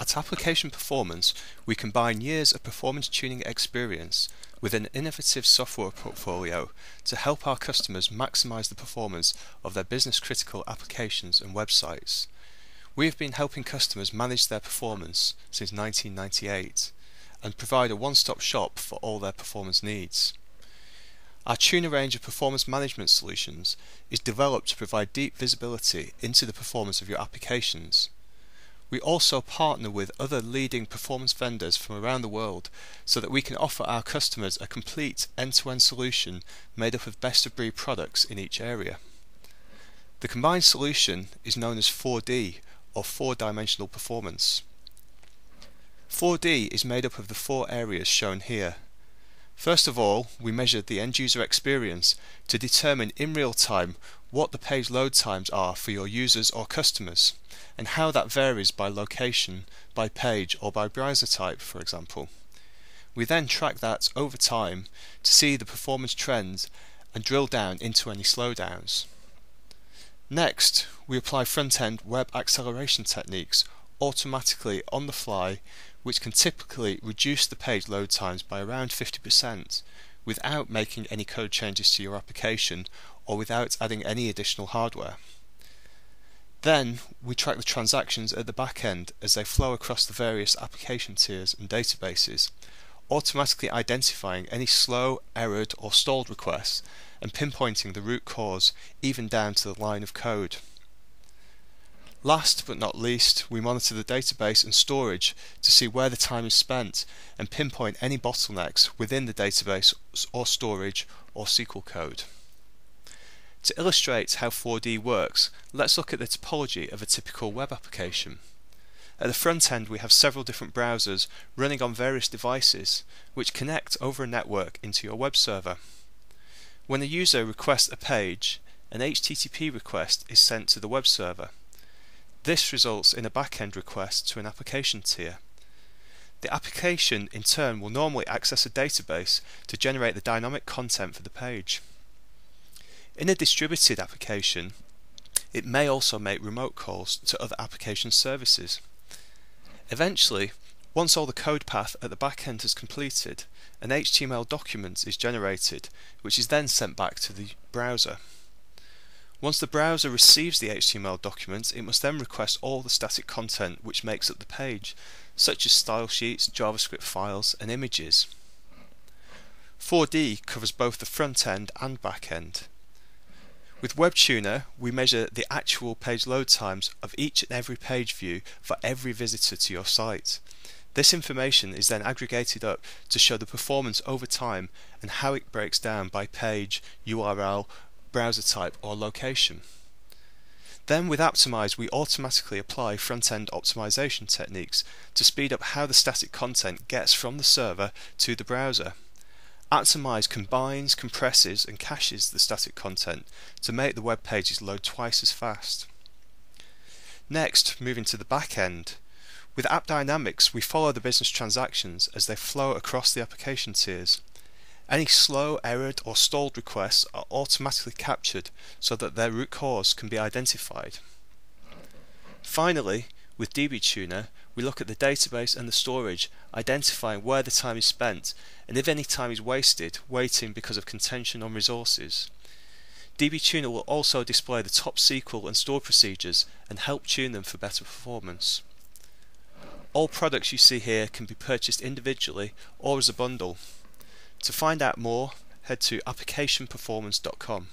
At Application Performance, we combine years of performance tuning experience with an innovative software portfolio to help our customers maximize the performance of their business-critical applications and websites. We have been helping customers manage their performance since 1998 and provide a one-stop shop for all their performance needs. Our tuner range of performance management solutions is developed to provide deep visibility into the performance of your applications. We also partner with other leading performance vendors from around the world so that we can offer our customers a complete end-to-end solution made up of best-of-breed products in each area. The combined solution is known as 4D, or four-dimensional performance. 4D is made up of the four areas shown here. First of all, we measure the end-user experience to determine in real time what the page load times are for your users or customers, and how that varies by location, by page, or by browser type, for example. We then track that over time to see the performance trends and drill down into any slowdowns. Next, we apply front-end web acceleration techniques automatically on the fly, which can typically reduce the page load times by around 50% without making any code changes to your application or without adding any additional hardware. Then we track the transactions at the back end as they flow across the various application tiers and databases, automatically identifying any slow, errored or stalled requests and pinpointing the root cause even down to the line of code. Last but not least, we monitor the database and storage to see where the time is spent and pinpoint any bottlenecks within the database or storage or SQL code. To illustrate how 4D works, let's look at the topology of a typical web application. At the front end, we have several different browsers running on various devices which connect over a network into your web server. When a user requests a page, an HTTP request is sent to the web server. This results in a back-end request to an application tier. The application in turn will normally access a database to generate the dynamic content for the page. In a distributed application, it may also make remote calls to other application services. Eventually, once all the code path at the back end has completed, an HTML document is generated, which is then sent back to the browser. Once the browser receives the HTML document, it must then request all the static content which makes up the page, such as style sheets, JavaScript files, and images. 4D covers both the front end and back end. With WebTuner, we measure the actual page load times of each and every page view for every visitor to your site. This information is then aggregated up to show the performance over time and how it breaks down by page, URL, browser type or location. Then with Optimize we automatically apply front-end optimization techniques to speed up how the static content gets from the server to the browser. Optimize combines, compresses and caches the static content to make the web pages load twice as fast. Next, moving to the back end. With App Dynamics we follow the business transactions as they flow across the application tiers. Any slow, errored or stalled requests are automatically captured so that their root cause can be identified. Finally, with dbTuner, we look at the database and the storage, identifying where the time is spent and if any time is wasted waiting because of contention on resources. dbTuner will also display the top SQL and store procedures and help tune them for better performance. All products you see here can be purchased individually or as a bundle. To find out more, head to applicationperformance.com.